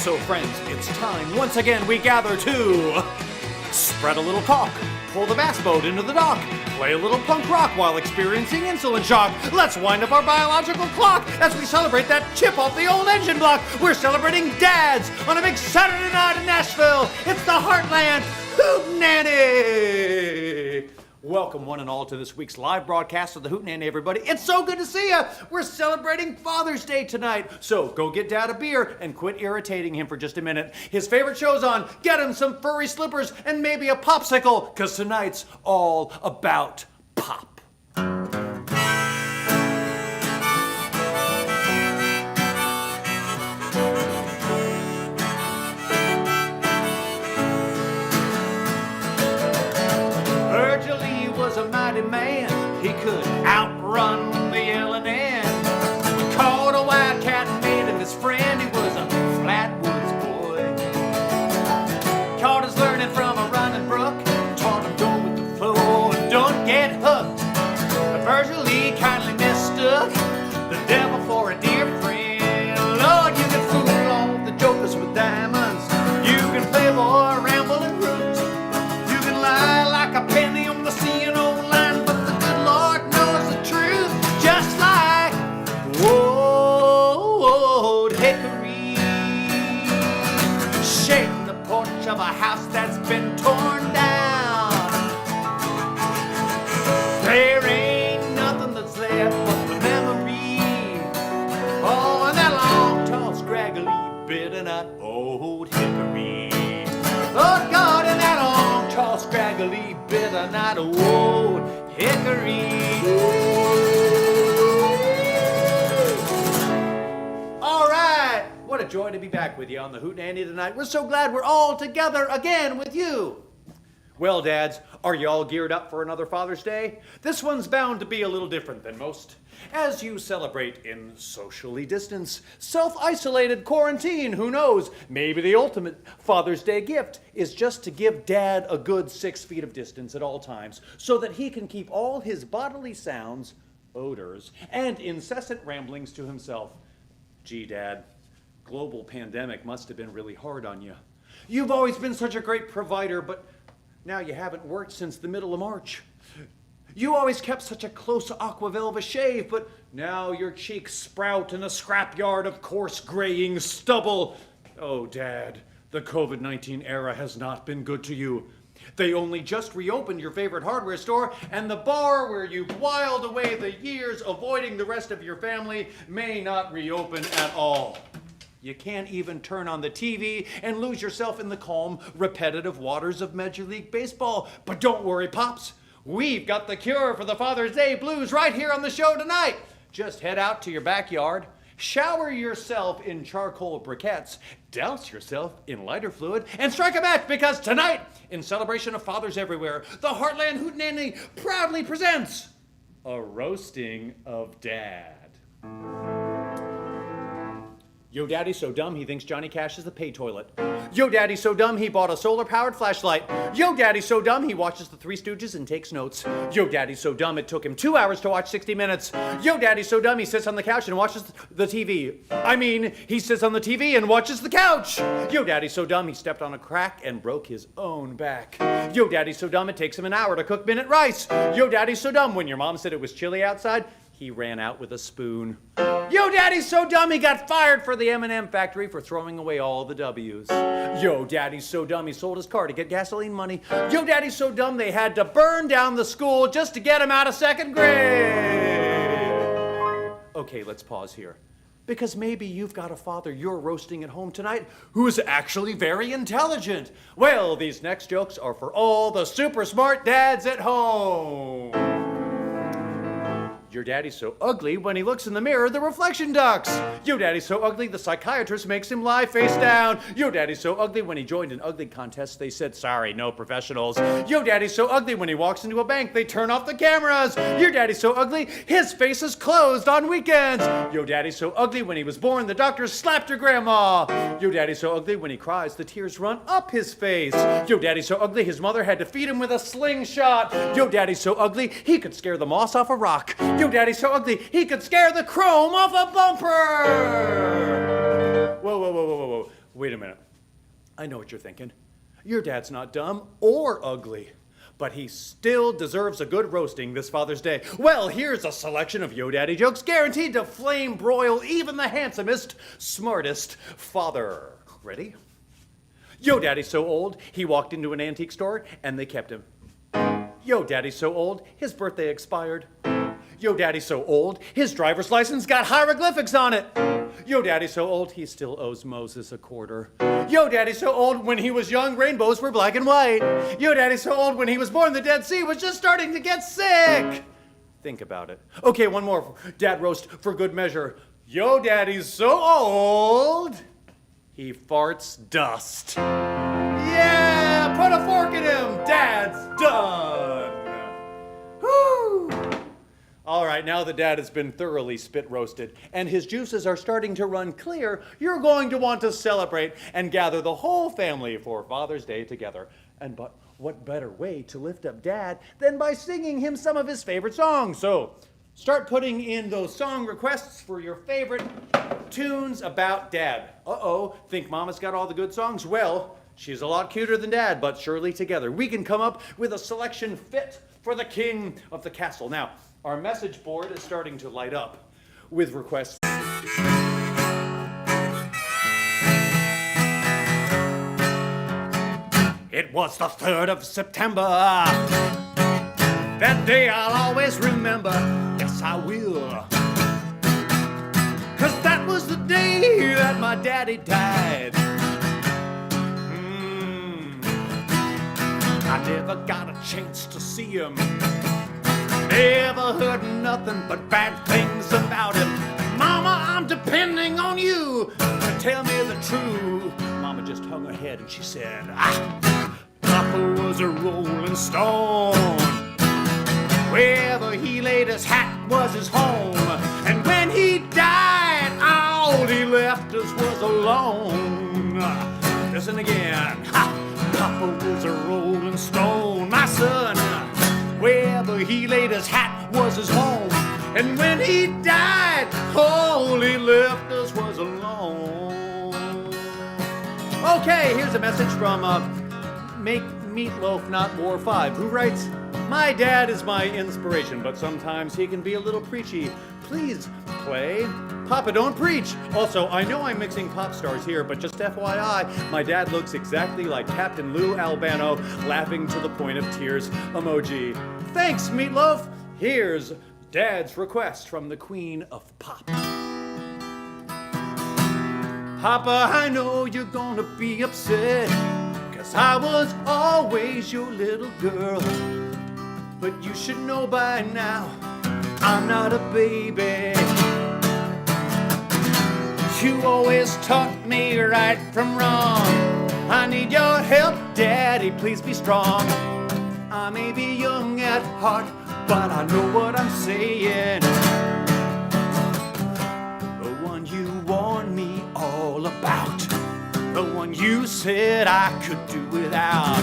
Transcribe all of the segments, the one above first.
So friends, it's time once again we gather to spread a little caulk, pull the bass boat into the dock, play a little punk rock while experiencing insulin shock. Let's wind up our biological clock as we celebrate that chip off the old engine block. We're celebrating dads on a big Saturday night in Nashville. It's the Hartland Hootenanny. Welcome one and all to this week's live broadcast of the Hootenanny, everybody. It's so good to see you. We're celebrating Father's Day tonight. So go get Dad a beer and quit irritating him for just a minute. His favorite show's on. Get him some furry slippers and maybe a popsicle, because tonight's all about pop. Was a mighty man. He could outrun the yelling ant. Caught a wildcat and made him his friend. He was a flatwoods boy. Caught his learning from a running brook. Taught him go with the flow and don't get hooked. But Virgil Lee kindly mistook the devil for a dear friend. Lord, you can fool all the jokers with diamonds. You can play boy, ramble and root. You can lie like a penny on the sea. Of a house that's been torn down. There ain't nothing that's left but the memory. Oh, and that long, tall, scraggly bit of that old hickory. Oh, God, and that long, tall, scraggly bit of that old hickory. What a joy to be back with you on the Hootenanny tonight. We're so glad we're all together again with you. Well, dads, are you all geared up for another Father's Day? This one's bound to be a little different than most. As you celebrate in socially distanced, self-isolated quarantine, who knows? Maybe the ultimate Father's Day gift is just to give Dad a good 6 feet of distance at all times so that he can keep all his bodily sounds, odors, and incessant ramblings to himself. Gee, Dad. Global pandemic must have been really hard on you. You've always been such a great provider, but now you haven't worked since the middle of March. You always kept such a close aqua velva shave, but now your cheeks sprout in a scrapyard of coarse graying stubble. Oh, Dad, the COVID-19 era has not been good to you. They only just reopened your favorite hardware store, and the bar where you've whiled away the years avoiding the rest of your family may not reopen at all. You can't even turn on the TV and lose yourself in the calm, repetitive waters of Major League Baseball. But don't worry, Pops. We've got the cure for the Father's Day blues right here on the show tonight. Just head out to your backyard, shower yourself in charcoal briquettes, douse yourself in lighter fluid, and strike a match, because tonight, in celebration of fathers everywhere, the Hartland Hootenanny proudly presents a roasting of Dad. Yo, Daddy's so dumb he thinks Johnny Cash is the pay toilet. Yo, Daddy's so dumb he bought a solar-powered flashlight. Yo, Daddy's so dumb he watches the Three Stooges and takes notes. Yo, Daddy's so dumb it took him 2 hours to watch 60 Minutes. Yo, Daddy's so dumb he sits on the couch and watches the TV. I mean, he sits on the TV and watches the couch. Yo, Daddy's so dumb he stepped on a crack and broke his own back. Yo, Daddy's so dumb it takes him an hour to cook minute rice. Yo, Daddy's so dumb when your mom said it was chilly outside, he ran out with a spoon. Yo, Daddy's so dumb he got fired for the M&M factory for throwing away all the W's. Yo, Daddy's so dumb he sold his car to get gasoline money. Yo, Daddy's so dumb they had to burn down the school just to get him out of second grade. Okay, let's pause here. Because maybe you've got a father you're roasting at home tonight who is actually very intelligent. Well, these next jokes are for all the super smart dads at home. Your daddy's so ugly, when he looks in the mirror, the reflection ducks. Your daddy's so ugly, the psychiatrist makes him lie face down. Your daddy's so ugly, when he joined an ugly contest, they said, sorry, no professionals. Your daddy's so ugly, when he walks into a bank, they turn off the cameras. Your daddy's so ugly, his face is closed on weekends. Your daddy's so ugly, when he was born, the doctor slapped your grandma. Your daddy's so ugly, when he cries, the tears run up his face. Your daddy's so ugly, his mother had to feed him with a slingshot. Your daddy's so ugly, he could scare the moss off a rock. Your daddy's so ugly, he could scare the chrome off a bumper! Whoa. Wait a minute. I know what you're thinking. Your dad's not dumb or ugly, but he still deserves a good roasting this Father's Day. Well, here's a selection of Yo Daddy jokes guaranteed to flame broil even the handsomest, smartest father. Ready? Yo Daddy's so old, he walked into an antique store and they kept him. Yo Daddy's so old, his birthday expired. Yo Daddy's so old, his driver's license got hieroglyphics on it. Yo Daddy's so old, he still owes Moses a quarter. Yo Daddy's so old, when he was young, rainbows were black and white. Yo Daddy's so old, when he was born, the Dead Sea was just starting to get sick. Think about it. Okay, one more dad roast for good measure. Yo Daddy's so old, he farts dust. Yeah, put a fork in him. Dad's done. Woo! All right, now the dad has been thoroughly spit roasted and his juices are starting to run clear, you're going to want to celebrate and gather the whole family for Father's Day together. But what better way to lift up Dad than by singing him some of his favorite songs? So start putting in those song requests for your favorite tunes about Dad. Uh-oh, think Mama's got all the good songs? Well, she's a lot cuter than Dad, but surely together we can come up with a selection fit for the king of the castle. Now, our message board is starting to light up with requests. It was the 3rd of September. That day I'll always remember. Yes, I will. 'Cause that was the day that my daddy died. I never got a chance to see him. Never heard nothing but bad things about him. Mama, I'm depending on you to tell me the truth. Mama just hung her head and she said, Papa was a rolling stone. Wherever he laid his hat was his home. And when he died, all he left us was alone. Listen again. Papa was a rolling stone, my son. Wherever he laid his hat was his home. And when he died, all he left us was alone. Okay, here's a message from Make Meatloaf Not War 5, who writes, my dad is my inspiration, but sometimes he can be a little preachy. Please play Papa Don't Preach. Also, I know I'm mixing pop stars here, but just FYI, my dad looks exactly like Captain Lou Albano, laughing to the point of tears emoji. Thanks, Meatloaf. Here's Dad's request from the Queen of Pop. Papa, I know you're gonna be upset, 'cause I was always your little girl. But you should know by now, I'm not a baby. You always taught me right from wrong. I need your help, Daddy, please be strong. I may be young at heart, but I know what I'm saying. The one you warned me all about, the one you said I could do without.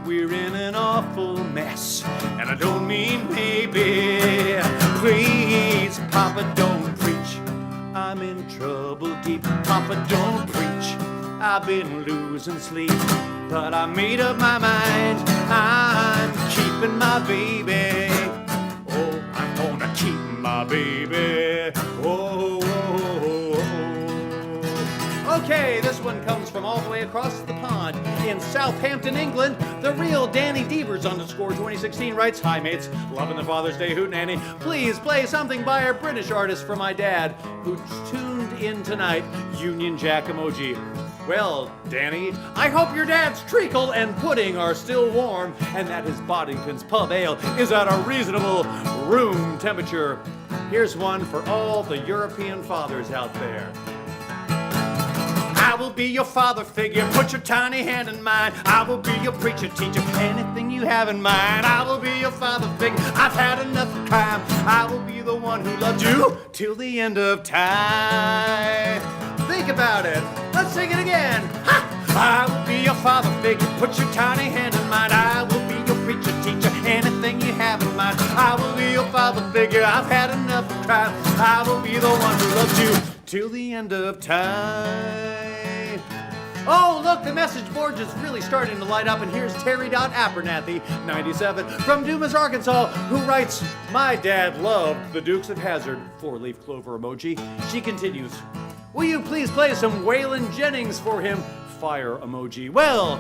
We're in an awful mess, and I don't mean maybe. Please, Papa, don't preach. I'm in trouble deep. Papa, don't preach. I've been losing sleep, but I made up my mind. I'm keeping my baby. Oh, I'm gonna keep my baby. Oh, oh, oh, oh. Okay, this one comes from all the way across the pond in Southampton, England. The real Danny Devers _2016 writes, hi mates, loving the Father's Day Hootenanny. Please play something by a British artist for my dad, who tuned in tonight, Union Jack emoji. Well, Danny, I hope your dad's treacle and pudding are still warm and that his Boddington's Pub Ale is at a reasonable room temperature. Here's one for all the European fathers out there. I will be your father figure, put your tiny hand in mine. I will be your preacher, teacher, anything you have in mind. I will be your father figure, I've had enough of crime. I will be the one who loved you till the end of time. Think about it. Let's sing it again. Ha! I will be your father figure, put your tiny hand in mine. I will be your preacher, teacher, anything you have in mind. I will be your father figure, I've had enough of crime. I will be the one who loves you till the end of time. Oh, look, the message board is really starting to light up, and here's Terry.Abernathy, 97, from Dumas, Arkansas, who writes, "My dad loved the Dukes of Hazzard," 4-leaf clover emoji. She continues, "Will you please play some Waylon Jennings for him?" Fire emoji. Well,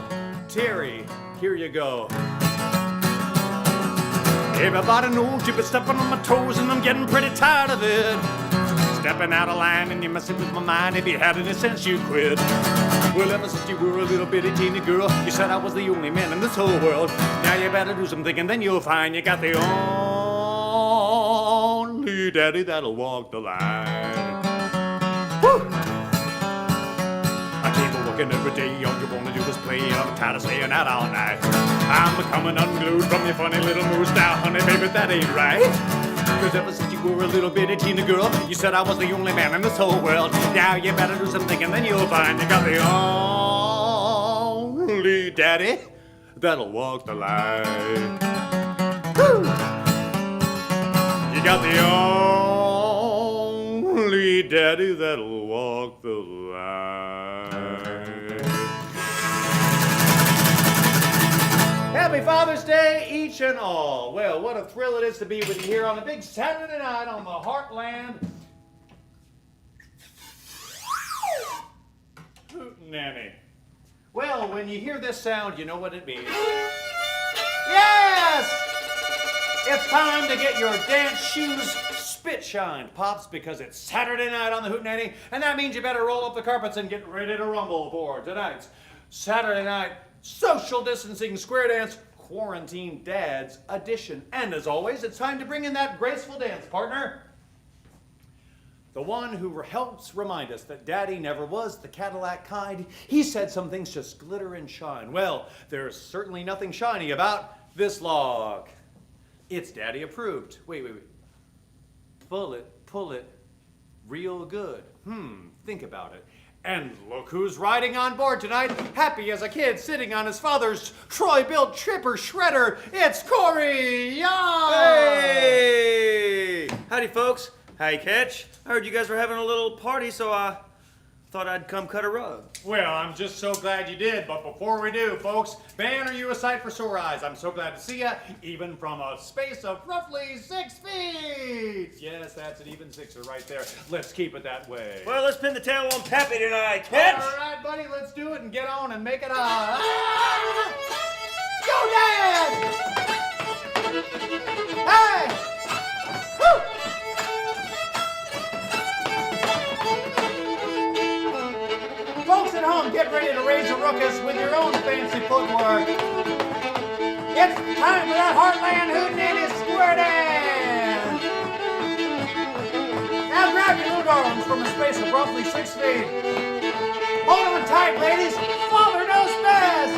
Terry, here you go. Everybody knows you've been stepping on my toes, and I'm getting pretty tired of it. Stepping out of line and you're messing with my mind. If you had any sense, you'd quit. Well, ever since you were a little bitty teeny girl, you said I was the only man in this whole world. Now you better do some thinking, then you'll find you got the only daddy that'll walk the line. Woo! I keep working every day, all you wanna do is play. I'm tired of staying out all night. I'm becoming unglued from your funny little moves. Now, honey, baby, that ain't right. Cause ever since you were a little bitty teeny girl, you said I was the only man in this whole world. Now you better do some thinking, then you'll find you got the only daddy that'll walk the line. Woo! You got the only daddy that'll walk the line. Happy Father's Day, each and all. Well, what a thrill it is to be with you here on a big Saturday night on the Hartland Hootenanny. Well, when you hear this sound, you know what it means. Yes! It's time to get your dance shoes spit-shined, Pops, because it's Saturday night on the Hootenanny, and that means you better roll up the carpets and get ready to rumble for tonight's Saturday night social distancing square dance quarantine dads edition. And as always, it's time to bring in that graceful dance partner, the one who helps remind us that Daddy never was the Cadillac kind. He said some things just glitter and shine. Well, there's certainly nothing shiny about this log. It's Daddy approved. Wait. Pull it real good. Think about it. And look who's riding on board tonight, happy as a kid sitting on his father's Troy-built tripper shredder. It's Corey Young! Hey! Howdy, folks. Hey, Ketch. I heard you guys were having a little party, so I thought I'd come cut a rug. Well, I'm just so glad you did, but before we do, folks, man, are you a sight for sore eyes? I'm so glad to see you, even from a space of roughly 6 feet. Yes, that's an even sixer right there. Let's keep it that way. Well, let's pin the tail on Pappy tonight, Ketch. All right, buddy, let's do it and get on and make it a... Go, Dad! Hey! Woo! Folks at home, get ready to raise a ruckus with your own fancy footwork. It's time for that Hartland Hootenanny square dance. Now grab your little darlings from a space of roughly 6 feet. Hold on tight, ladies. Father knows best.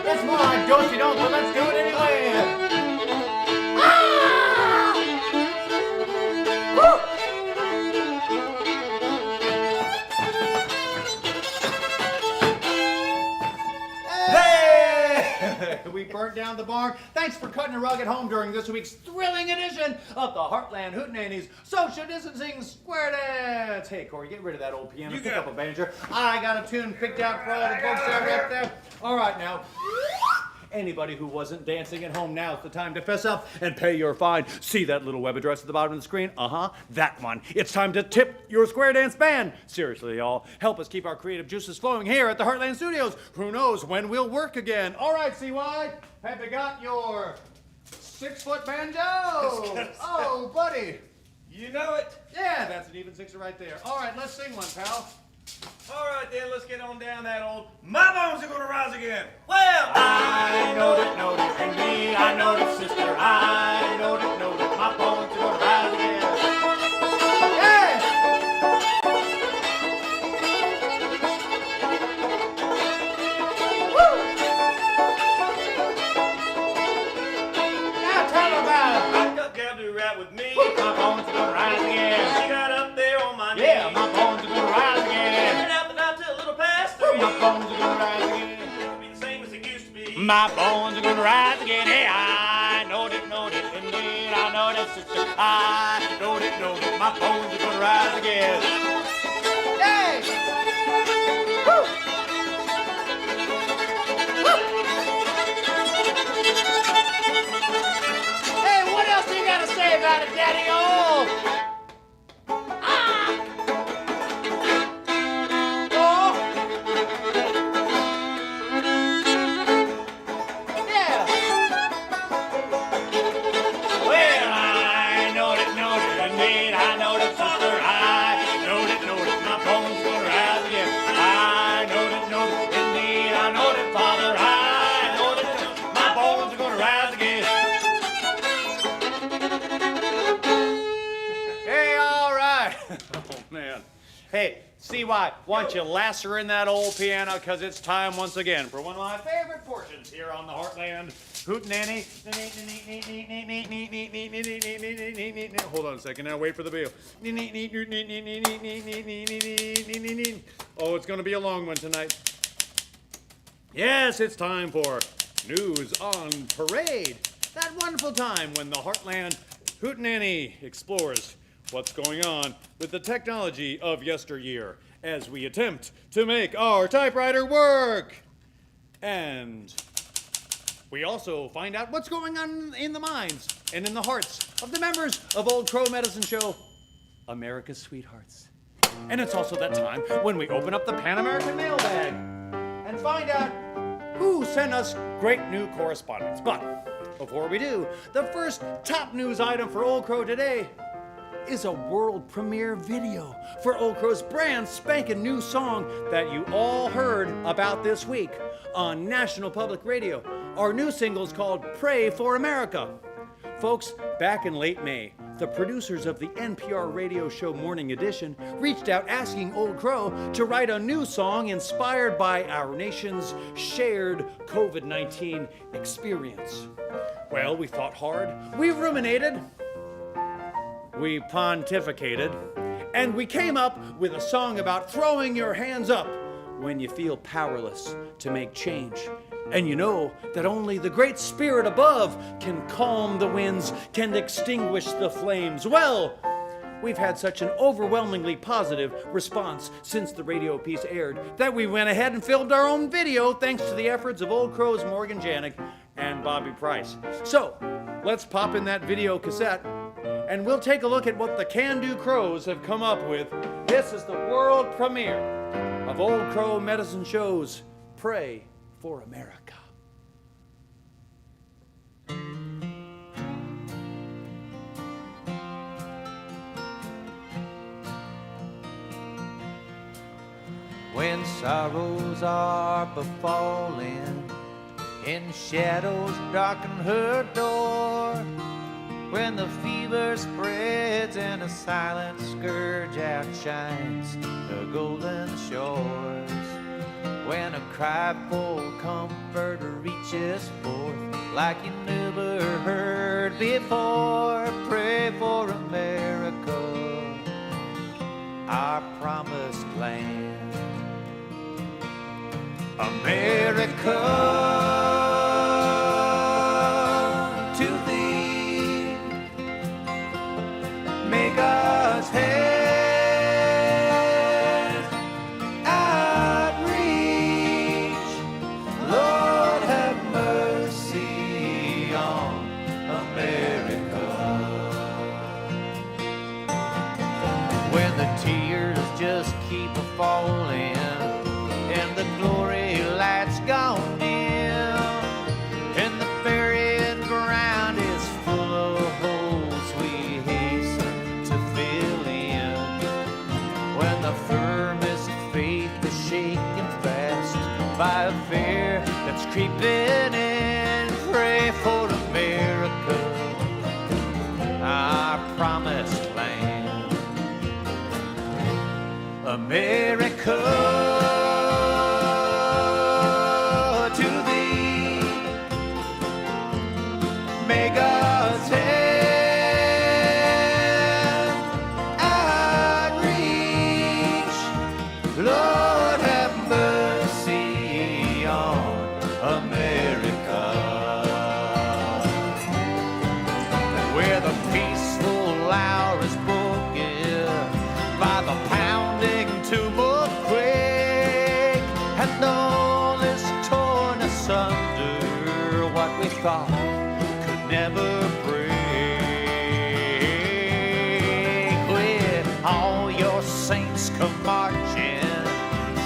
It's more like don't you don't, but let's do it anyway. Ah! Woo! We burnt down the barn. Thanks for cutting a rug at home during this week's thrilling edition of the Hartland Hootenanny's Social Distancing Square Dance. Hey, Corey, get rid of that old piano. Pick up a banjo. I got a tune picked out for all the folks out there. All right, now. Anybody who wasn't dancing at home, now's the time to fess up and pay your fine. See that little web address at the bottom of the screen? That one. It's time to tip your square dance band. Seriously, y'all, help us keep our creative juices flowing here at the Hartland Studios. Who knows when we'll work again? All right, CY, have you got your 6-foot banjo? Oh, buddy. You know it. Yeah, that's an even sixer right there. All right, let's sing one, pal. All right, then, let's get on down that old "My Bones Are Gonna Rise Again." Well, I know that, and me, I know that, sister, I know that, my bones are gonna rise again. Yeah! Woo! Now tell me about it. I got gal do right with me. Woo! My bones are gonna rise again. She got up there on my knees. Yeah, my bones are gonna rise again. My bones are gonna rise again. It'll be the same as it used to be. My bones are gonna rise again. Hey, I know that, indeed, I know that, sister. I know that, my bones are gonna rise again. Hey! Hey, CY, why don't you lacer in that old piano, because it's time once again for one of my favorite portions here on the Hartland Hootenanny. Hold on a second now, wait for the bell. Oh, it's going to be a long one tonight. Yes, it's time for News on Parade. That wonderful time when the Hartland Hootenanny explores what's going on with the technology of yesteryear as we attempt to make our typewriter work. And we also find out what's going on in the minds and in the hearts of the members of Old Crow Medicine Show, America's Sweethearts. And it's also that time when we open up the Pan American mailbag and find out who sent us great new correspondence. But before we do, the first top news item for Old Crow today is a world premiere video for Old Crow's brand spanking new song that you all heard about this week on National Public Radio. Our new single is called Pray for America. Folks, back in late May, the producers of the NPR radio show Morning Edition reached out asking Old Crow to write a new song inspired by our nation's shared COVID-19 experience. Well, we thought hard, we ruminated, we pontificated, and we came up with a song about throwing your hands up when you feel powerless to make change. And you know that only the great spirit above can calm the winds, can extinguish the flames. Well, we've had such an overwhelmingly positive response since the radio piece aired that we went ahead and filmed our own video thanks to the efforts of Old Crow's Morgan Janik and Bobby Price. So, let's pop in that video cassette and we'll take a look at what the Can Do Crows have come up with. This is the world premiere of Old Crow Medicine Show's Pray for America. When sorrows are befalling, and shadows darken her door, when the fever spreads and a silent scourge outshines the golden shores, when a cry for comfort reaches forth like you never heard before, pray for America, our promised land. America, to thee may God's hand outreach. Lord, have mercy on America. When the tears just keep falling and the glory light's gone dim, and the buried ground is full of holes we hasten to fill in, when the firmest faith is shaken fast by a fear that's creeping in, pray for America, our promised land. America, may God's hand outreach. Lord, have mercy on America. Where the peaceful hour is broken by the pounding tumult quake, and all is torn asunder, what we thought never break. When all your saints come marching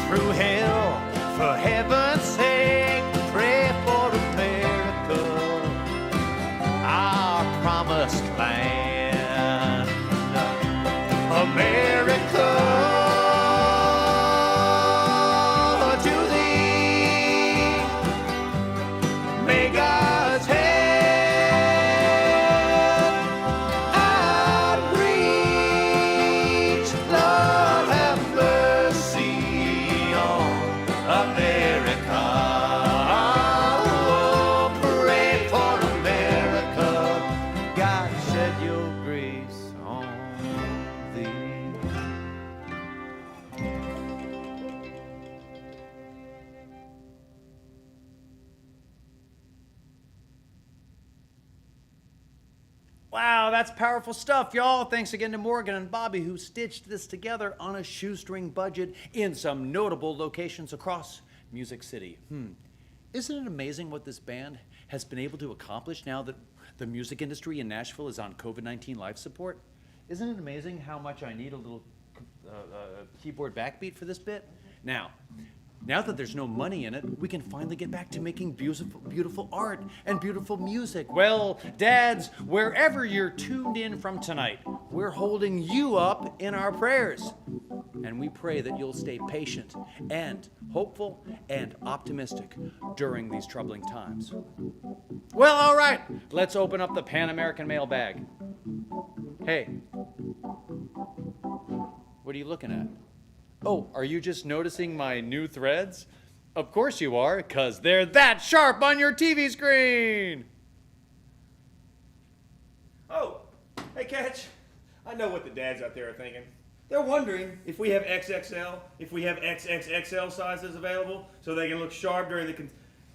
through hell, for heaven's sake, pray for America, our promised land. America, to thee may God's hand outreach. Lord, have mercy Wow, that's powerful stuff, y'all. Thanks again to Morgan and Bobby who stitched this together on a shoestring budget in some notable locations across Music City. Isn't it amazing what this band has been able to accomplish now that the music industry in Nashville is on COVID-19 life support? Isn't it amazing how much I need a little keyboard backbeat for this bit? Now that there's no money in it, we can finally get back to making beautiful art and beautiful music. Well, dads, wherever you're tuned in from tonight, we're holding you up in our prayers. And we pray that you'll stay patient and hopeful and optimistic during these troubling times. Well, all right, let's open up the Pan American mailbag. Hey, what are you looking at? Oh, are you just noticing my new threads? Of course you are, because they're that sharp on your TV screen! Oh, hey, Ketch. I know what the dads out there are thinking. They're wondering if we have XXL, if we have XXXL sizes available so they can look sharp during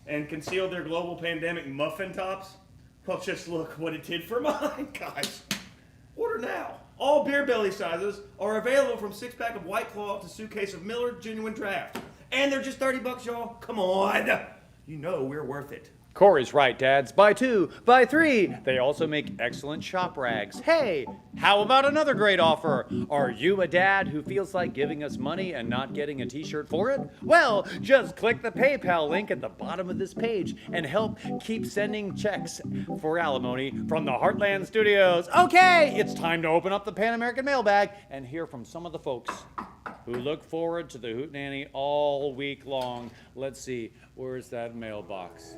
and conceal their global pandemic muffin tops. Well, just look what it did for mine, guys. Order now. All beer belly sizes are available from 6-pack of White Claw to suitcase of Miller Genuine Draft. And they're just $30, y'all. Come on. You know we're worth it. Corey's right, dads. Buy 2, buy 3. They also make excellent shop rags. Hey, how about another great offer? Are you a dad who feels like giving us money and not getting a t-shirt for it? Well, just click the PayPal link at the bottom of this page and help keep sending checks for alimony from the Hartland Studios. Okay, it's time to open up the Pan American mailbag and hear from some of the folks who look forward to the Hootenanny all week long. Let's see, where's that mailbox?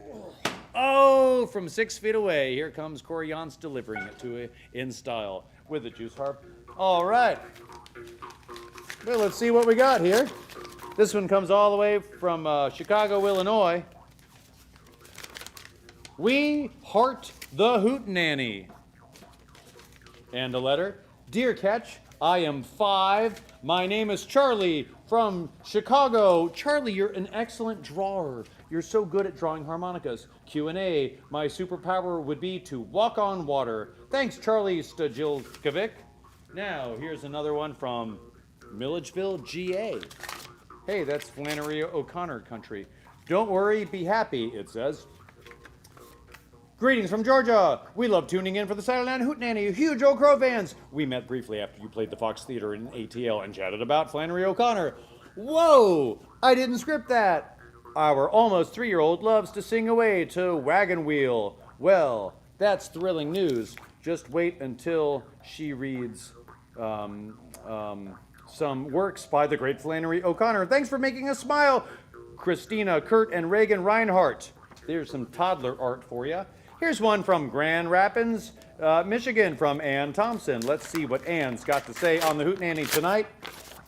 Oh, from 6 feet away, here comes Corey Yance delivering it to you in style with a juice harp. All right. Well, let's see what we got here. This one comes all the way from Chicago, Illinois. We heart the Hootenanny. And a letter. Dear Ketch, I am 5. My name is Charlie from Chicago. Charlie, you're an excellent drawer. You're so good at drawing harmonicas. Q&A, my superpower would be to walk on water. Thanks, Charlie Stajilkovic. Now, here's another one from Milledgeville, GA. Hey, that's Flannery O'Connor country. Don't worry, be happy, it says. Greetings from Georgia. We love tuning in for the Saturday Night Hootenanny. Huge Old Crow fans. We met briefly after you played the Fox Theater in ATL and chatted about Flannery O'Connor. Whoa! I didn't script that. Our almost 3-year-old loves to sing away to Wagon Wheel. Well, that's thrilling news. Just wait until she reads some works by the great Flannery O'Connor. Thanks for making us smile, Christina, Kurt, and Reagan Reinhardt. There's some toddler art for you. Here's one from Grand Rapids, Michigan, from Ann Thompson. Let's see what Ann's got to say on the Hootenanny tonight.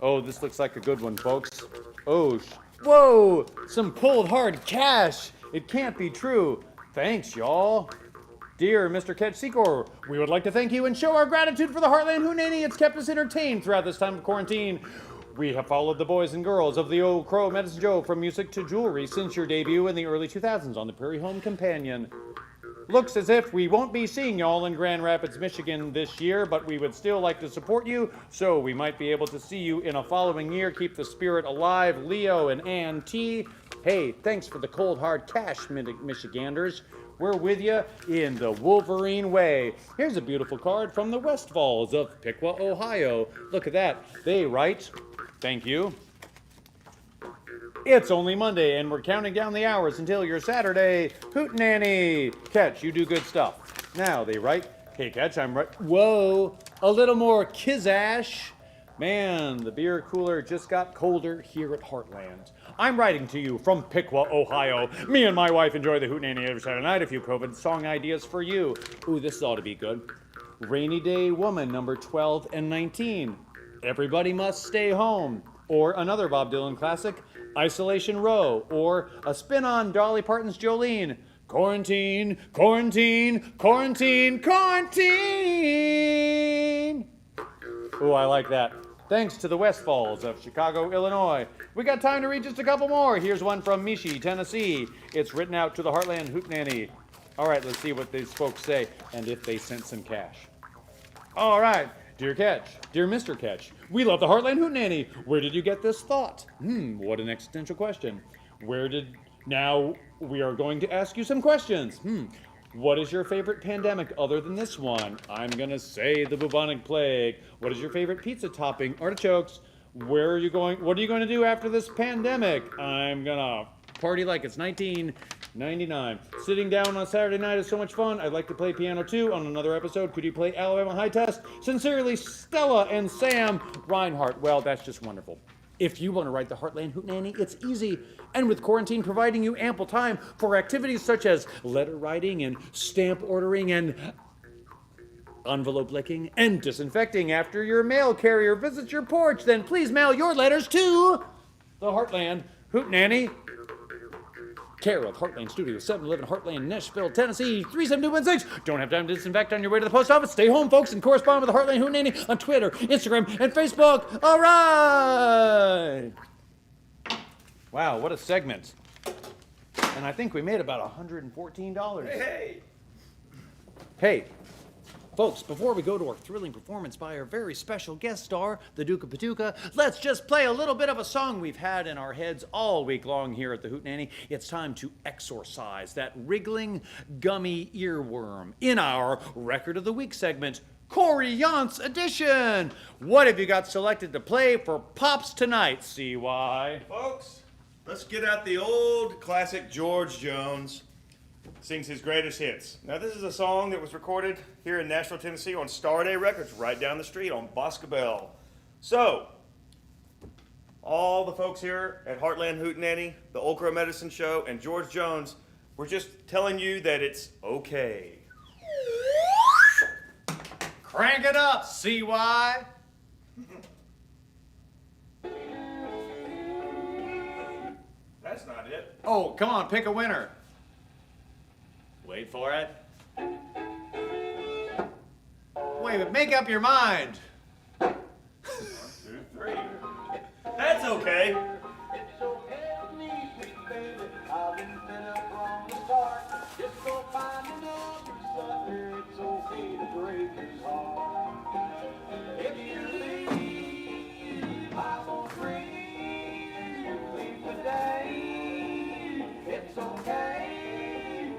Oh, this looks like a good one, folks. Oh, whoa, some cold hard cash. It can't be true. Thanks, y'all. Dear Mr. Ketch Secor, we would like to thank you and show our gratitude for the Hartland Hootenanny. It's kept us entertained throughout this time of quarantine. We have followed the boys and girls of the Old Crow Medicine Joe from music to jewelry since your debut in the early 2000s on the Prairie Home Companion. Looks as if we won't be seeing y'all in Grand Rapids, Michigan this year, but we would still like to support you, so we might be able to see you in a following year. Keep the spirit alive, Leo and Ann T. Hey, thanks for the cold hard cash, Michiganders. We're with you in the Wolverine way. Here's a beautiful card from the Westfalls of Piqua, Ohio. Look at that. They write, thank you. It's only Monday, and we're counting down the hours until your Saturday Hootenanny. Ketch, you do good stuff. Now, they write, hey, Ketch, I'm right. Whoa, a little more Kizash. Man, the beer cooler just got colder here at Heartland. I'm writing to you from Piqua, Ohio. Me and my wife enjoy the Hootenanny every Saturday night. A few COVID song ideas for you. Ooh, this ought to be good. Rainy Day Woman, number 12 and 19. Everybody Must Stay Home. Or another Bob Dylan classic, Isolation Row. Or a spin on Dolly Parton's Jolene. Quarantine, quarantine, quarantine, quarantine. Ooh, I like that. Thanks to the Westfalls of Chicago, Illinois. We got time to read just a couple more. Here's one from Mishi, Tennessee. It's written out to the Hartland Hootenanny. All right, let's see what these folks say and if they sent some cash. All right, dear Ketch, dear Mr. Ketch, we love the Hartland Hootenanny. Where did you get this thought? What an existential question. Now we are going to ask you some questions. What is your favorite pandemic other than this one? I'm gonna say the bubonic plague. What is your favorite pizza topping? Artichokes. Where are you going? What are you going to do after this pandemic? I'm gonna party like it's 1999. Sitting down on Saturday night is so much fun. I'd like to play piano too on another episode. Could you play Alabama High Test? Sincerely, Stella and Sam Reinhardt. Well, that's just wonderful. If you want to write the Hartland Hootenanny, it's easy. And with quarantine providing you ample time for activities such as letter writing and stamp ordering and envelope licking and disinfecting after your mail carrier visits your porch, then please mail your letters to the Hartland Hootenanny, care of Heartland Studios, 711 Heartland, Nashville, Tennessee, 37216. Don't have time to disinfect on your way to the post office? Stay home, folks, and correspond with the Hartland Hootenanny on Twitter, Instagram, and Facebook. All right. Wow, what a segment. And I think we made about $114. Hey, folks, before we go to our thrilling performance by our very special guest star, the Duke of Paducah, let's just play a little bit of a song we've had in our heads all week long here at the Hootenanny. It's time to exorcise that wriggling, gummy earworm in our Record of the Week segment, Corey Yance edition. What have you got selected to play for Pops tonight, CY? Folks, let's get out the old classic George Jones. Sings his greatest hits. Now, this is a song that was recorded here in Nashville, Tennessee on Star Day Records, right down the street on Boscobel. So, all the folks here at Hartland Hootenanny, the Old Crow Medicine Show, and George Jones, we're just telling you that it's okay. Crank it up, CY. That's not it. Oh, come on, pick a winner. Wait for it. Wait, but make up your mind. 1, 2, 3. That's okay. It's okay with me, sweet baby. I've been fed up from the start. Just go find another sucker. It's okay to break his heart. If you leave, I won't grieve. Leave today. It's okay.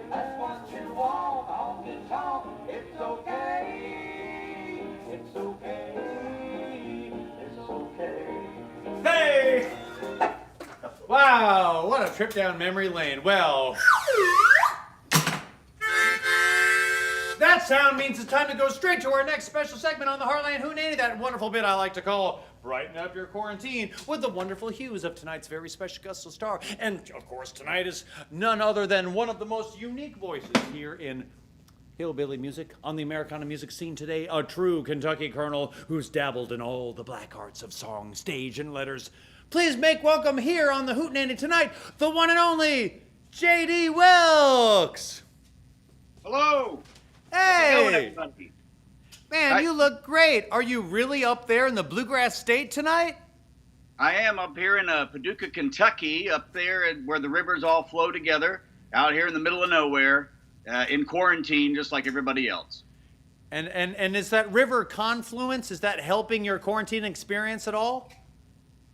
That's what you want on the top. It's okay. It's okay. It's okay. Hey! Wow, what a trip down memory lane. Well, that sound means it's time to go straight to our next special segment on the Hartland Hootenanny, that wonderful bit I like to call Brighten Up Your Quarantine, with the wonderful hues of tonight's very special guest star. And, of course, tonight is none other than one of the most unique voices here in hillbilly music on the Americana music scene today, a true Kentucky colonel who's dabbled in all the black arts of song, stage, and letters. Please make welcome here on the Hootenanny tonight, the one and only JD Wilkes. Hello. Hey, Everybody? man, you look great. Are you really up there in the Bluegrass State tonight? I am up here in Paducah, Kentucky, up there where the rivers all flow together, out here in the middle of nowhere, in quarantine, just like everybody else. And is that river confluence, is that helping your quarantine experience at all?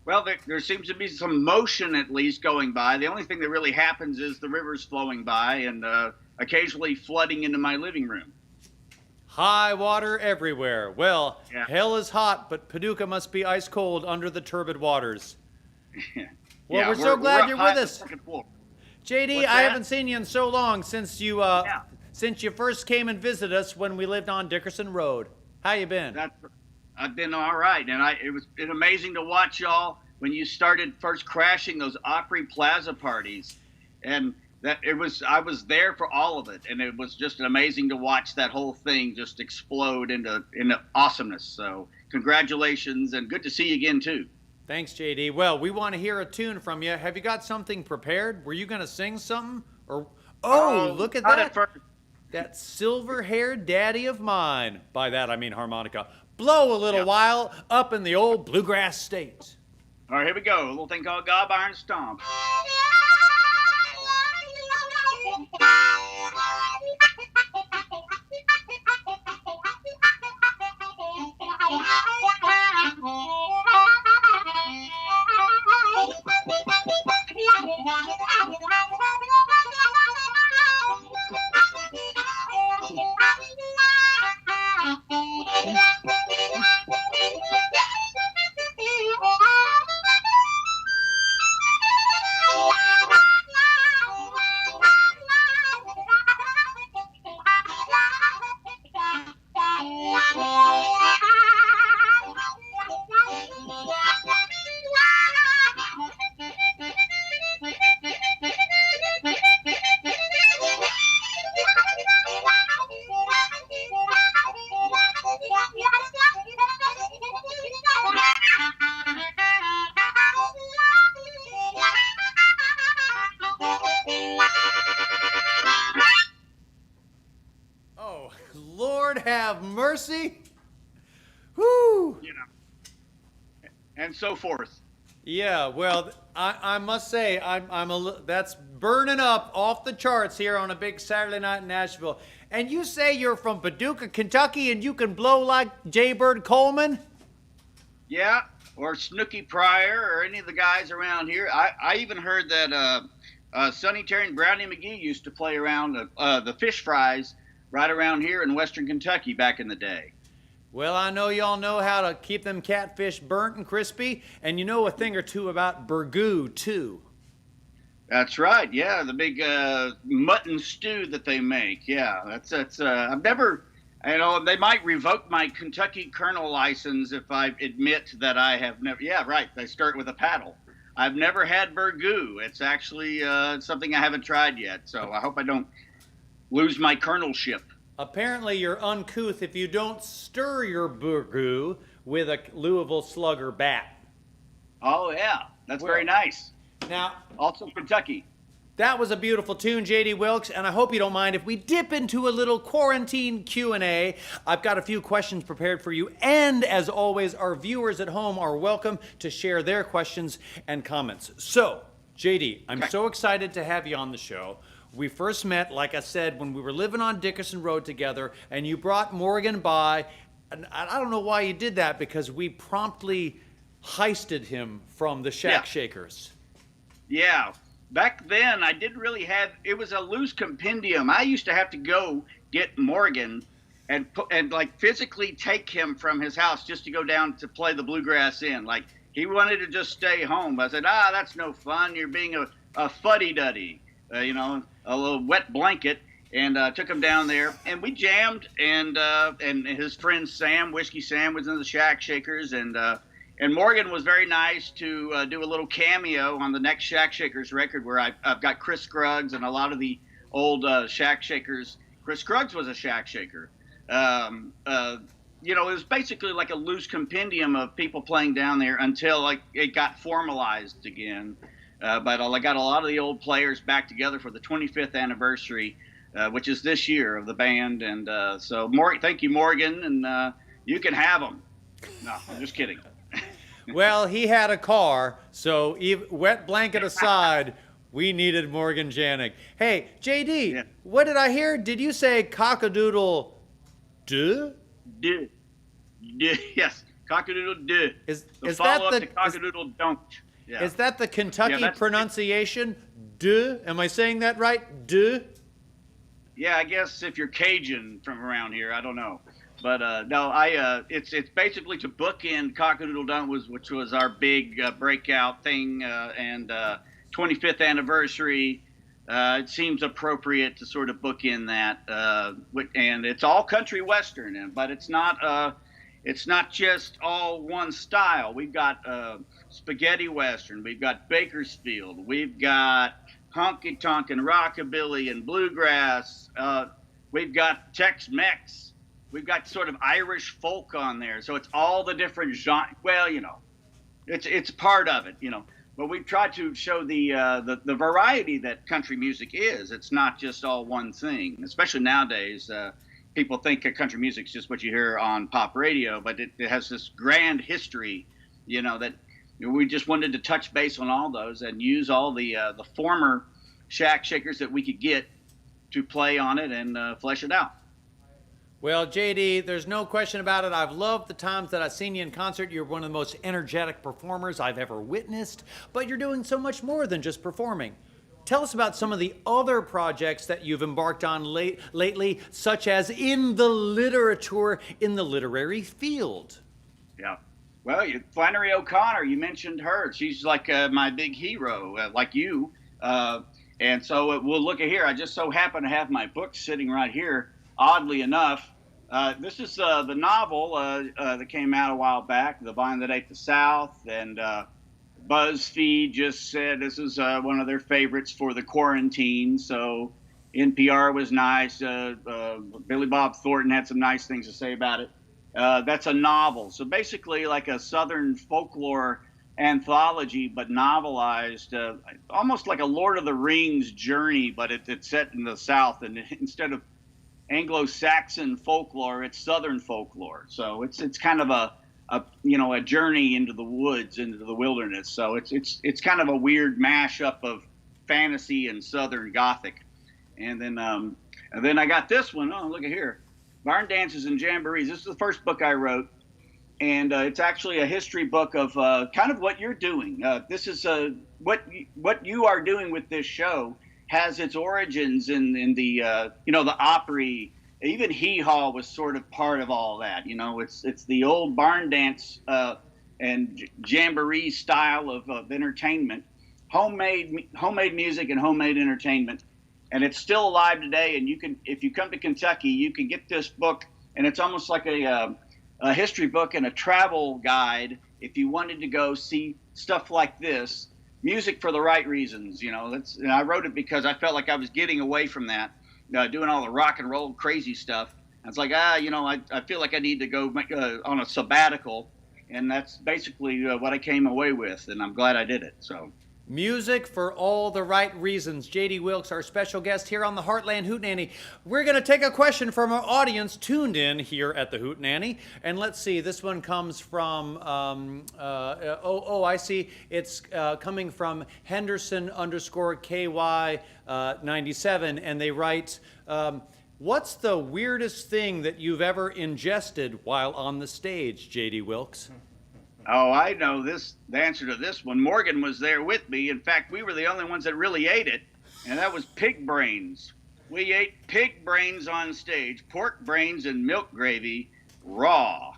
Well, there seems to be some motion at least going by. The only thing that really happens is the river's flowing by and occasionally flooding into my living room. High water everywhere. Well, Yeah. hell is hot, but Paducah must be ice cold under the turbid waters. Well, Yeah, we're so glad up you're high with on the us. second floor. JD, What's I that? haven't seen you in so long since you first came and visited us when we lived on Dickerson Road. How you been? I've been all right, and it was amazing to watch y'all when you started first crashing those Opry Plaza parties, and I was there for all of it, and it was just amazing to watch that whole thing just explode into awesomeness. So congratulations, and good to see you again too. Thanks, JD. Well, we want to hear a tune from you. Have you got something prepared? Were you going to sing something? Look at Not that. at first. That silver-haired daddy of mine. By that, I mean harmonica. Blow a little Yeah. while up in the old Bluegrass State. All right, here we go. A little thing called Gob Iron Stomp. have mercy. Whoo! You know, and so forth. Yeah, well, I must say, that's burning up off the charts here on a big Saturday night in Nashville. And you say you're from Paducah, Kentucky, and you can blow like Jaybird Coleman? Yeah, or Snooky Pryor, or any of the guys around here. I even heard that Sonny Terry and Brownie McGee used to play around the fish fries right around here in Western Kentucky back in the day. Well, I know y'all know how to keep them catfish burnt and crispy, and you know a thing or two about burgoo, too. That's right. Yeah, the big mutton stew that they make. Yeah, that's. I've never. You know, they might revoke my Kentucky Colonel license if I admit that I have never. Yeah, right. They start with a paddle. I've never had burgoo. It's actually something I haven't tried yet. So I hope I don't lose my colonelship. Apparently, you're uncouth if you don't stir your burgoo with a Louisville Slugger bat. Oh yeah, that's Well, very nice. Now, Also Kentucky. that was a beautiful tune, JD Wilkes, and I hope you don't mind if we dip into a little quarantine Q&A. I've got a few questions prepared for you, and as always, our viewers at home are welcome to share their questions and comments. So, JD, I'm so excited to have you on the show. We first met, like I said, when we were living on Dickerson Road together, and you brought Morgan by, and I don't know why you did that, because we promptly heisted him from the Shack Shakers. Yeah. Back then, I didn't really have. It was a loose compendium. I used to have to go get Morgan and like physically take him from his house just to go down to play the Bluegrass Inn. Like he wanted to just stay home. I said, that's no fun. You're being a fuddy-duddy, you know, a little wet blanket. And took him down there, and we jammed. And his friend Sam, Whiskey Sam, was in the Shack Shakers, and Morgan was very nice to do a little cameo on the next Shack Shakers record where I've got Chris Scruggs and a lot of the old Shack Shakers. Chris Scruggs was a Shack Shaker. You know, it was basically like a loose compendium of people playing down there until like it got formalized again. But I got a lot of the old players back together for the 25th anniversary, which is this year of the band. And so, thank you, Morgan, and you can have them. No, I'm just kidding. Well, he had a car, so wet blanket aside, we needed Morgan Janik. Hey, JD, what did I hear? Did you say cockadoodle duh? Duh. Yes, cockadoodle duh. Is the that follow-up the to cockadoodle don't? Yeah. Is that the Kentucky that's- pronunciation? Duh? Am I saying that right? Duh? Yeah, I guess if you're Cajun from around here, I don't know. But no, it's basically to bookend Cockadoodle Dunk, which was our big breakout thing, and 25th anniversary. It seems appropriate to sort of bookend that, and it's all country western, but it's not just all one style. We've got spaghetti western, we've got Bakersfield, we've got honky tonk and rockabilly and bluegrass. We've got Tex-Mex. We've got sort of Irish folk on there, so it's all the different genres. Well, you know, it's part of it, you know. But we try to show the variety that country music is. It's not just all one thing. Especially nowadays, people think country music's just what you hear on pop radio, but it has this grand history, you know, that we just wanted to touch base on all those and use all the former Shack Shakers that we could get to play on it and flesh it out. Well, JD, there's no question about it. I've loved the times that I've seen you in concert. You're one of the most energetic performers I've ever witnessed, but you're doing so much more than just performing. Tell us about some of the other projects that you've embarked on lately, such as in the literature, in the literary field. Yeah. Well, Flannery O'Connor, you mentioned her. She's like my big hero, like you. And so we'll look at here. I just so happen to have my book sitting right here. Oddly enough, this is the novel that came out a while back, The Vine That Ate the South, and BuzzFeed just said this is one of their favorites for the quarantine, so NPR was nice. Billy Bob Thornton had some nice things to say about it. That's a novel, so basically like a Southern folklore anthology, but novelized, almost like a Lord of the Rings journey, but it's set in the South, and instead of Anglo-Saxon folklore. It's Southern folklore. So it's kind of a journey into the woods, into the wilderness. So it's kind of a weird mashup of fantasy and Southern Gothic. And then I got this one. Oh, look at here. Barn Dances and Jamborees. This is the first book I wrote. And it's actually a history book of kind of what you're doing. This is what you are doing with this show has its origins in the the Opry. Even Hee Haw was sort of part of all that. It's the old barn dance and jamboree style of entertainment, homemade music and homemade entertainment, and it's still alive today. And you can, if you come to Kentucky, you can get this book, and it's almost like a history book and a travel guide if you wanted to go see stuff like this. Music for the right reasons, and I wrote it because I felt like I was getting away from that, doing all the rock and roll crazy stuff. I was like, I feel like I need to go on a sabbatical, and that's basically what I came away with, and I'm glad I did it. So. Music for all the right reasons. JD Wilkes, our special guest here on the Hartland Hootenanny. We're going to take a question from our audience tuned in here at the Hootenanny. And let's see, this one comes from, I see. It's coming from Henderson_KY97. And they write, what's the weirdest thing that you've ever ingested while on the stage, JD Wilkes? Oh, I know the answer to this one. Morgan was there with me. In fact, we were the only ones that really ate it, and that was pig brains. We ate pig brains on stage, pork brains and milk gravy, raw.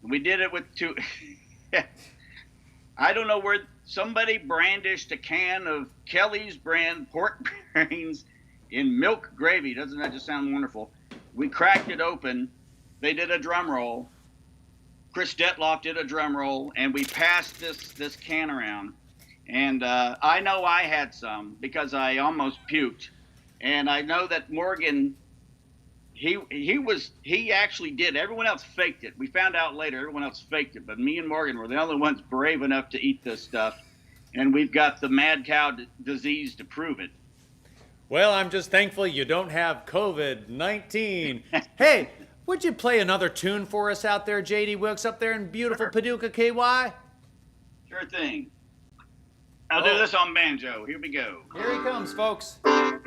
We did it with two. I don't know where somebody brandished a can of Kelly's brand pork brains in milk gravy. Doesn't that just sound wonderful? We cracked it open. They did a drum roll. Chris Detloff did a drum roll, and we passed this can around. And I know I had some because I almost puked. And I know that Morgan, he actually did. Everyone else faked it. We found out later everyone else faked it, but me and Morgan were the only ones brave enough to eat this stuff. And we've got the mad cow disease to prove it. Well, I'm just thankful you don't have COVID-19. Hey, would you play another tune for us out there, JD Wilkes, up there in beautiful Paducah, KY? Sure thing. I'll do this on banjo. Here we go. Here he comes, folks. There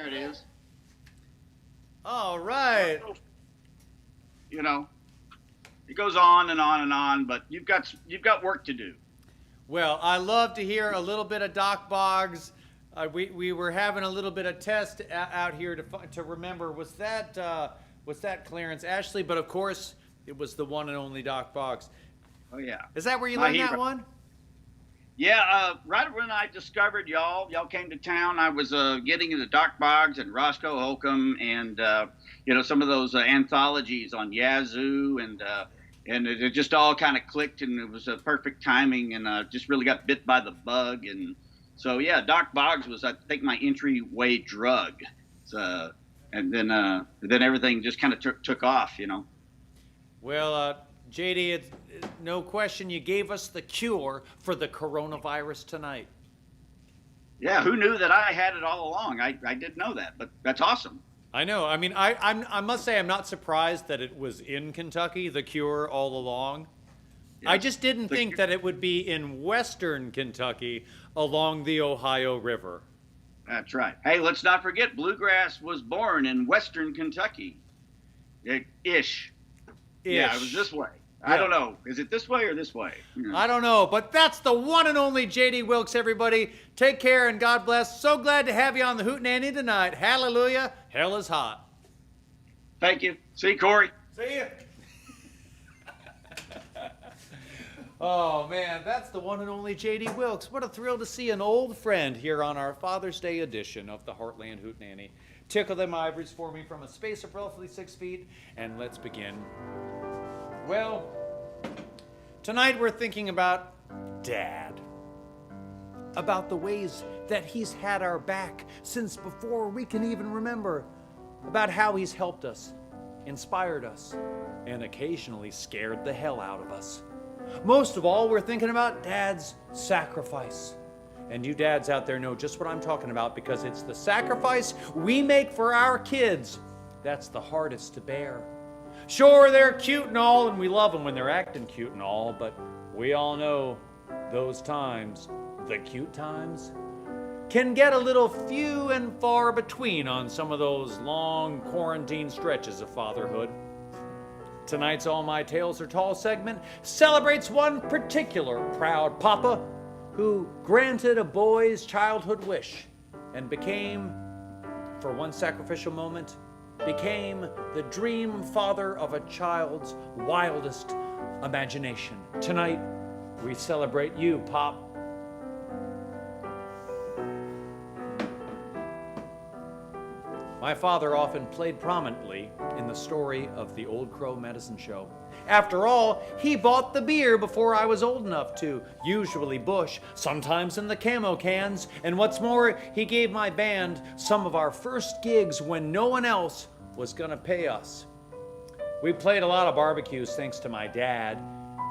it is. All right. It goes on and on and on, but you've got work to do. Well, I love to hear a little bit of Doc Boggs. We were having a little bit of test out here to remember, was that Clarence Ashley? But of course, it was the one and only Doc Boggs. Oh yeah. Is that where you My learned that hero. one? Yeah, right when I discovered y'all came to town. I was getting into Doc Boggs and Roscoe Holcomb, and some of those anthologies on Yazoo, and it just all kind of clicked, and it was a perfect timing, and just really got bit by the bug, and so yeah, Doc Boggs was, I think, my entryway drug, and then everything just kind of took off, Well, JD, it's no question you gave us the cure for the coronavirus tonight. Yeah, who knew that I had it all along? I didn't know that, but that's awesome. I know. I mean, I must say I'm not surprised that it was in Kentucky, the cure all along. Yeah. I just didn't think that it would be in western Kentucky along the Ohio River. That's right. Hey, let's not forget, bluegrass was born in western Kentucky. Ish. Yeah, it was this way. Yeah. I don't know. Is it this way or this way? I don't know, but that's the one and only JD Wilkes, everybody. Take care and God bless. So glad to have you on the Hootenanny tonight. Hallelujah. Hell is hot. Thank you. See you, Corey. See you. Oh, man, that's the one and only JD Wilkes. What a thrill to see an old friend here on our Father's Day edition of the Hartland Hootenanny. Tickle them ivories for me from a space of roughly 6 feet, and let's begin. Well, tonight we're thinking about Dad. About the ways that he's had our back since before we can even remember. About how he's helped us, inspired us, and occasionally scared the hell out of us. Most of all, we're thinking about Dad's sacrifice. And you dads out there know just what I'm talking about, because it's the sacrifice we make for our kids that's the hardest to bear. Sure, they're cute and all, and we love them when they're acting cute and all, but we all know those times, the cute times, can get a little few and far between on some of those long quarantine stretches of fatherhood. Tonight's All My Tales Are Tall segment celebrates one particular proud papa who granted a boy's childhood wish and became, for one sacrificial moment, became the dream father of a child's wildest imagination. Tonight, we celebrate you, Pop. My father often played prominently in the story of the Old Crow Medicine Show. After all, he bought the beer before I was old enough to, usually Busch, sometimes in the camo cans, and what's more, he gave my band some of our first gigs when no one else was gonna pay us. We played a lot of barbecues thanks to my dad,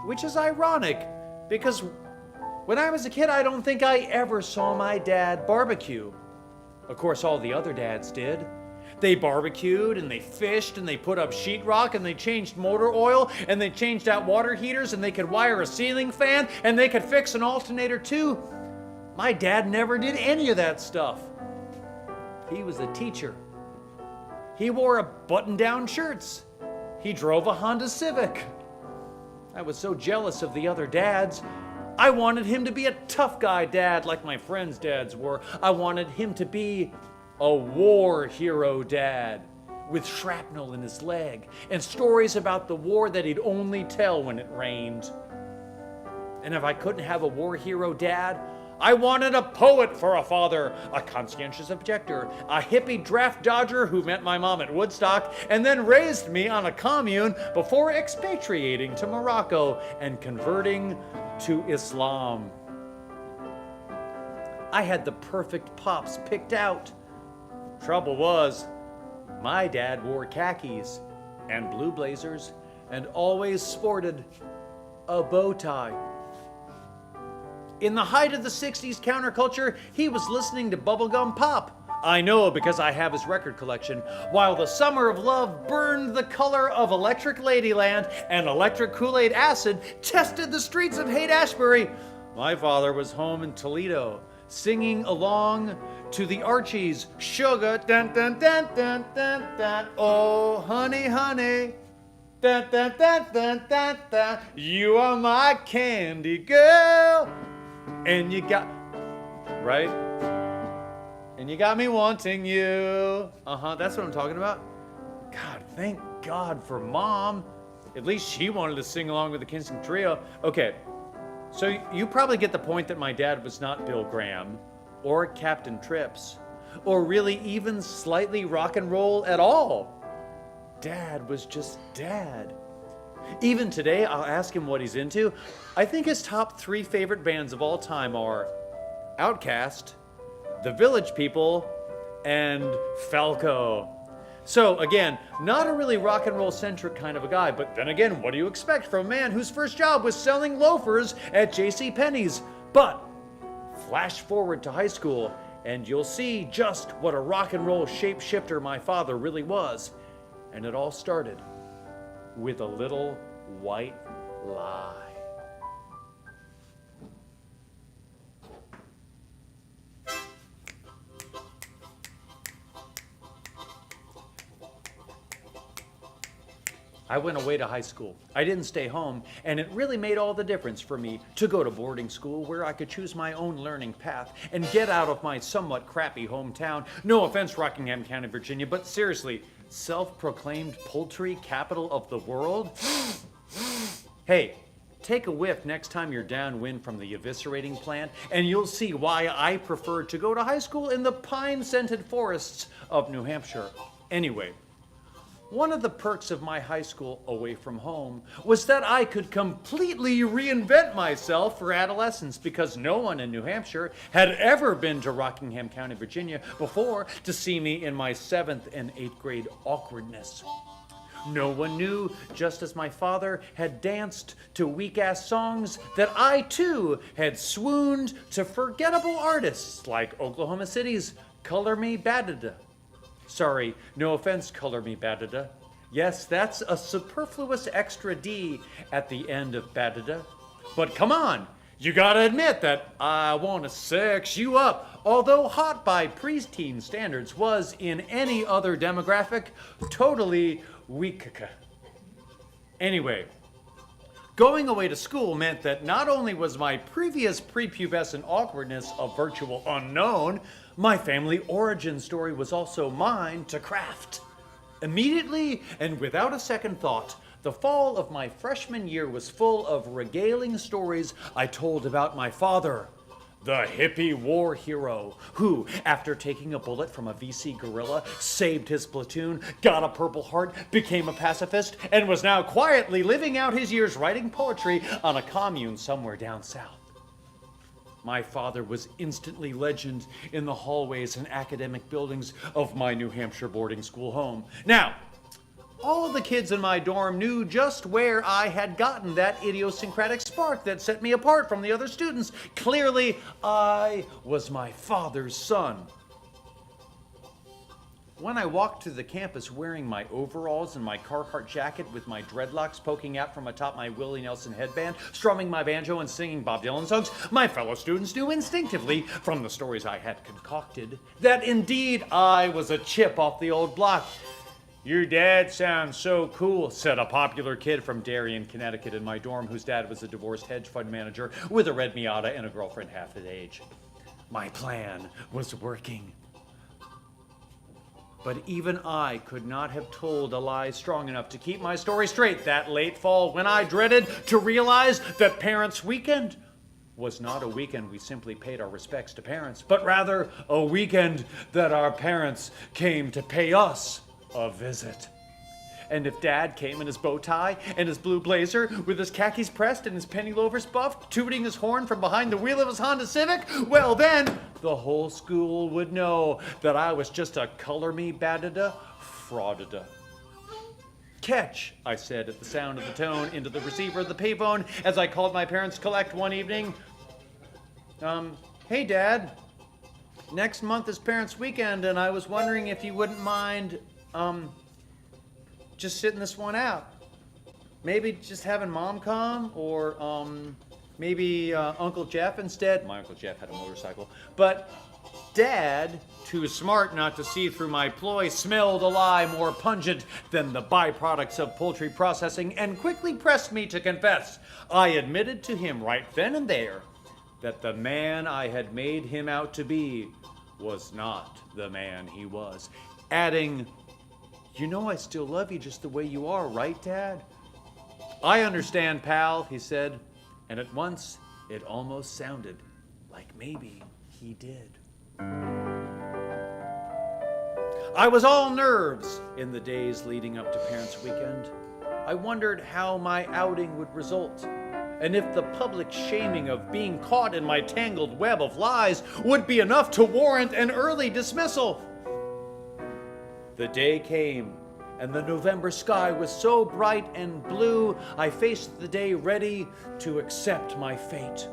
which is ironic because when I was a kid, I don't think I ever saw my dad barbecue. Of course, all the other dads did. They barbecued and they fished and they put up sheetrock and they changed motor oil and they changed out water heaters and they could wire a ceiling fan and they could fix an alternator too. My dad never did any of that stuff. He was a teacher. He wore button-down shirts. He drove a Honda Civic. I was so jealous of the other dads. I wanted him to be a tough guy dad like my friends' dads were. I wanted him to be a war hero dad with shrapnel in his leg and stories about the war that he'd only tell when it rained. And if I couldn't have a war hero dad, I wanted a poet for a father, a conscientious objector, a hippie draft dodger who met my mom at Woodstock and then raised me on a commune before expatriating to Morocco and converting to Islam. I had the perfect pops picked out. Trouble was, my dad wore khakis and blue blazers and always sported a bow tie. In the height of the 60s counterculture, he was listening to bubblegum pop. I know because I have his record collection. While the summer of love burned the color of Electric Ladyland and Electric Kool-Aid Acid tested the streets of Haight-Ashbury, my father was home in Toledo, singing along to the Archies' Sugar, dun dun dun dun dun dun. Oh, honey, honey, dun dun dun dun dun dun. You are my candy girl, and you got right, and you got me wanting you. That's what I'm talking about. God, thank God for Mom. At least she wanted to sing along with the Kingston Trio. Okay, So you probably get the point that my dad was not Bill Graham, or Captain Trips, or really even slightly rock and roll at all. Dad was just Dad. Even today, I'll ask him what he's into. I think his top 3 favorite bands of all time are Outkast, The Village People, and Falco. So again, not a really rock and roll centric kind of a guy, but then again, what do you expect from a man whose first job was selling loafers at JCPenney's? But flash forward to high school, and you'll see just what a rock and roll shapeshifter my father really was. And it all started with a little white lie. I went away to high school. I didn't stay home, and it really made all the difference for me to go to boarding school where I could choose my own learning path and get out of my somewhat crappy hometown. No offense, Rockingham County, Virginia, but seriously, self-proclaimed poultry capital of the world? Hey, take a whiff next time you're downwind from the eviscerating plant, and you'll see why I prefer to go to high school in the pine-scented forests of New Hampshire. Anyway, one of the perks of my high school away from home was that I could completely reinvent myself for adolescence because no one in New Hampshire had ever been to Rockingham County, Virginia before to see me in my 7th and 8th grade awkwardness. No one knew, just as my father had danced to weak-ass songs, that I too had swooned to forgettable artists like Oklahoma City's Color Me Baddada. Sorry, no offense, Color Me Baddada. Yes, that's a superfluous extra D at the end of Baddada. But come on, you gotta admit that I wanna sex you up, although hot by preteen standards was, in any other demographic, totally weak. Anyway, going away to school meant that not only was my previous prepubescent awkwardness a virtual unknown, my family origin story was also mine to craft. Immediately and without a second thought, the fall of my freshman year was full of regaling stories I told about my father, the hippie war hero, who, after taking a bullet from a VC guerrilla, saved his platoon, got a Purple Heart, became a pacifist, and was now quietly living out his years writing poetry on a commune somewhere down south. My father was instantly legend in the hallways and academic buildings of my New Hampshire boarding school home. Now, all the kids in my dorm knew just where I had gotten that idiosyncratic spark that set me apart from the other students. Clearly, I was my father's son. When I walked through the campus wearing my overalls and my Carhartt jacket with my dreadlocks poking out from atop my Willie Nelson headband, strumming my banjo and singing Bob Dylan songs, my fellow students knew instinctively, from the stories I had concocted, that indeed I was a chip off the old block. "Your dad sounds so cool," said a popular kid from Darien, Connecticut in my dorm whose dad was a divorced hedge fund manager with a red Miata and a girlfriend half his age. My plan was working. But even I could not have told a lie strong enough to keep my story straight that late fall when I dreaded to realize that Parents' Weekend was not a weekend we simply paid our respects to parents, but rather a weekend that our parents came to pay us a visit. And if Dad came in his bow tie and his blue blazer with his khakis pressed and his penny loafers buffed, tooting his horn from behind the wheel of his Honda Civic, well then, the whole school would know that I was just a color me baddada fraudada. "Ketch," I said at the sound of the tone into the receiver of the payphone as I called my parents collect one evening. "Hey Dad, next month is Parents' Weekend and I was wondering if you wouldn't mind, just sitting this one out. Maybe just having Mom come, or maybe Uncle Jeff instead." My Uncle Jeff had a motorcycle. But Dad, too smart not to see through my ploy, smelled a lie more pungent than the byproducts of poultry processing and quickly pressed me to confess. I admitted to him right then and there that the man I had made him out to be was not the man he was, adding, "You know I still love you just the way you are, right, Dad?" "I understand, pal," he said, and at once It almost sounded like maybe he did. I was all nerves in the days leading up to Parents' Weekend. I wondered how my outing would result, and if the public shaming of being caught in my tangled web of lies would be enough to warrant an early dismissal. The day came, and the November sky was so bright and blue, I faced the day ready to accept my fate.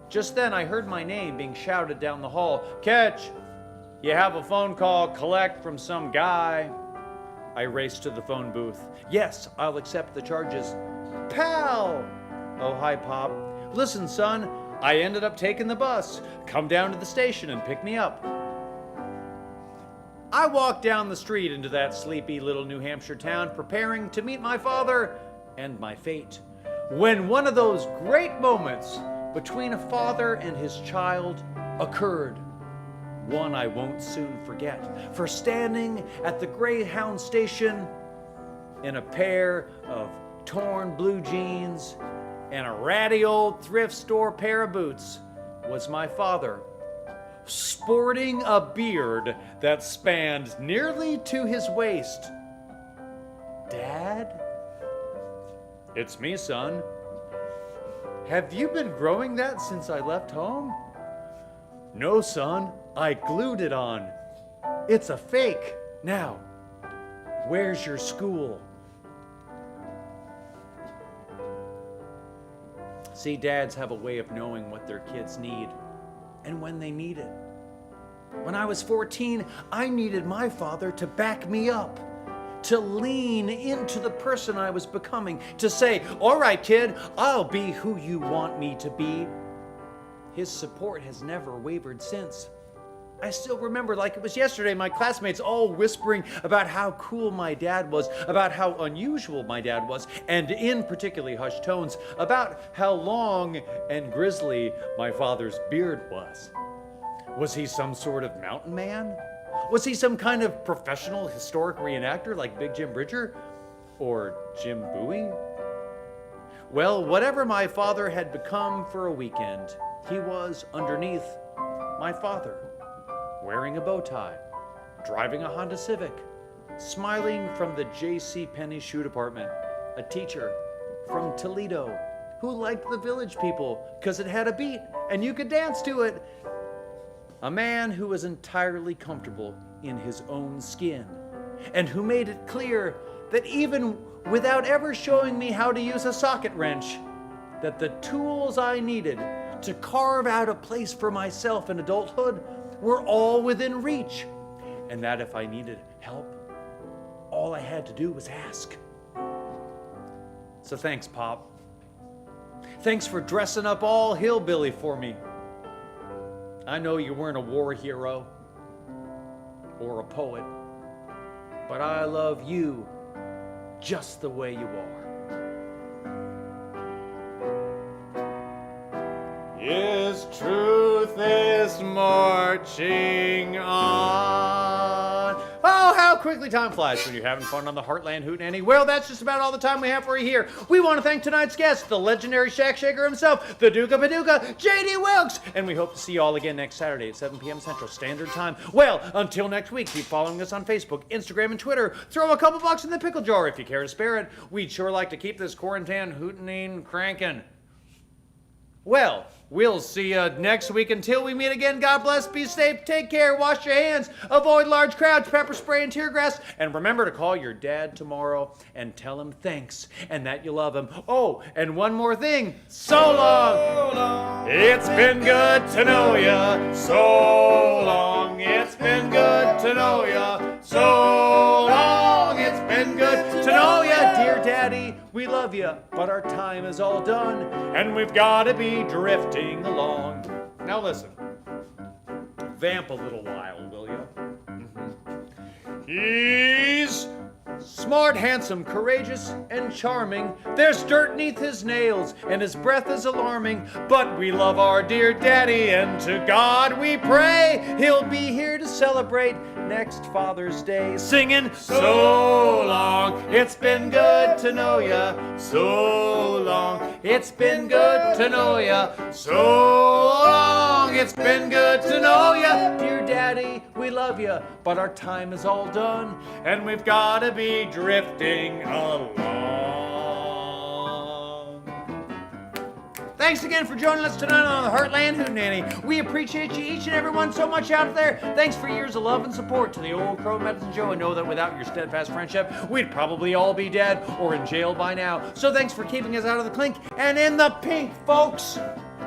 Just then I heard my name being shouted down the hall. "Ketch, you have a phone call collect from some guy." I raced to the phone booth. "Yes, I'll accept the charges." "Pal!" "Oh, hi, Pop. Listen, son, I ended up taking the bus. Come down to the station and pick me up." I walked down the street into that sleepy little New Hampshire town, preparing to meet my father and my fate, when one of those great moments between a father and his child occurred. One I won't soon forget, for standing at the Greyhound station in a pair of torn blue jeans and a ratty old thrift store pair of boots was my father, sporting a beard that spanned nearly to his waist. "Dad?" "It's me, son." "Have you been growing that since I left home?" "No, son, I glued it on. It's a fake. Now, where's your school?" See, dads have a way of knowing what their kids need and when they need it. When I was 14, I needed my father to back me up, to lean into the person I was becoming, to say, "All right, kid, I'll be who you want me to be." His support has never wavered since. I still remember like it was yesterday, my classmates all whispering about how cool my dad was, about how unusual my dad was, and in particularly hushed tones, about how long and grizzly my father's beard was. Was he some sort of mountain man? Was he some kind of professional historic reenactor like Big Jim Bridger or Jim Bowie? Well, whatever my father had become for a weekend, he was underneath my father, wearing a bow tie, driving a Honda Civic, smiling from the J.C. Penney shoe department, a teacher from Toledo who liked the Village People because it had a beat and you could dance to it. A man who was entirely comfortable in his own skin and who made it clear that even without ever showing me how to use a socket wrench, that the tools I needed to carve out a place for myself in adulthood were all within reach, and that if I needed help, all I had to do was ask. So thanks, Pop. Thanks for dressing up all hillbilly for me. I know you weren't a war hero or a poet, but I love you just the way you are. Yes, truth is marching on. Oh, how quickly time flies when you're having fun on the Hartland Hootenanny. Well, that's just about all the time we have for you here. We want to thank tonight's guest, the legendary Shack Shaker himself, the Duke of Paducah, JD Wilkes, and we hope to see you all again next Saturday at 7 p.m. Central Standard Time. Well, until next week, keep following us on Facebook, Instagram, and Twitter. Throw a couple bucks in the pickle jar if you care to spare it. We'd sure like to keep this quarantine hootenanny cranking. Well, we'll see you next week. Until we meet again, God bless, be safe, take care, wash your hands, avoid large crowds, pepper spray, and tear gas, and remember to call your dad tomorrow and tell him thanks and that you love him. Oh, and one more thing, so long. It's been good to know ya. So long. It's been good to know ya. So long. It's been good to know ya. Dear Daddy, we love you, but our time is all done, and we've got to be drifting along. Now listen, vamp a little while, will you? He's smart, handsome, courageous, and charming. There's dirt neath his nails, and his breath is alarming. But we love our dear daddy, and to God we pray he'll be here to celebrate next Father's Day singing, so long, it's been good to know ya. So long, it's been good to know ya. So long, it's been good to know ya. Dear Daddy, we love ya, but our time is all done, and we've gotta be drifting along. Thanks again for joining us tonight on the Hartland Hootenanny. We appreciate you each and every one so much out there. Thanks for years of love and support to the Old Crow Medicine Show, and know that without your steadfast friendship, we'd probably all be dead or in jail by now. So thanks for keeping us out of the clink and in the pink, folks.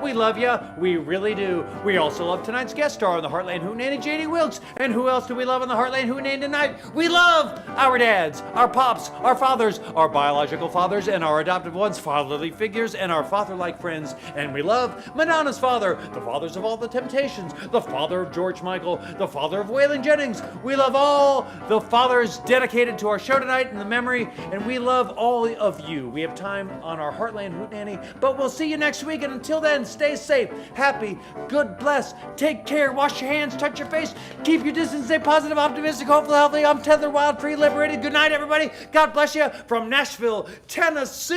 We love you. We really do. We also love tonight's guest star on the Hartland Hootenanny, JD Wilkes. And who else do we love on the Hartland Hootenanny tonight? We love our dads, our pops, our fathers, our biological fathers, and our adopted ones, fatherly figures, and our father-like friends. And we love Madonna's father, the fathers of all the Temptations, the father of George Michael, the father of Waylon Jennings. We love all the fathers dedicated to our show tonight in the memory, and we love all of you. We have time on our Hartland Hootenanny, but we'll see you next week. And until then, stay safe, happy, good, blessed, take care, wash your hands, touch your face, keep your distance, stay positive, optimistic, hopeful, healthy, untethered, wild, free, liberated. Good night, everybody. God bless you from Nashville, Tennessee.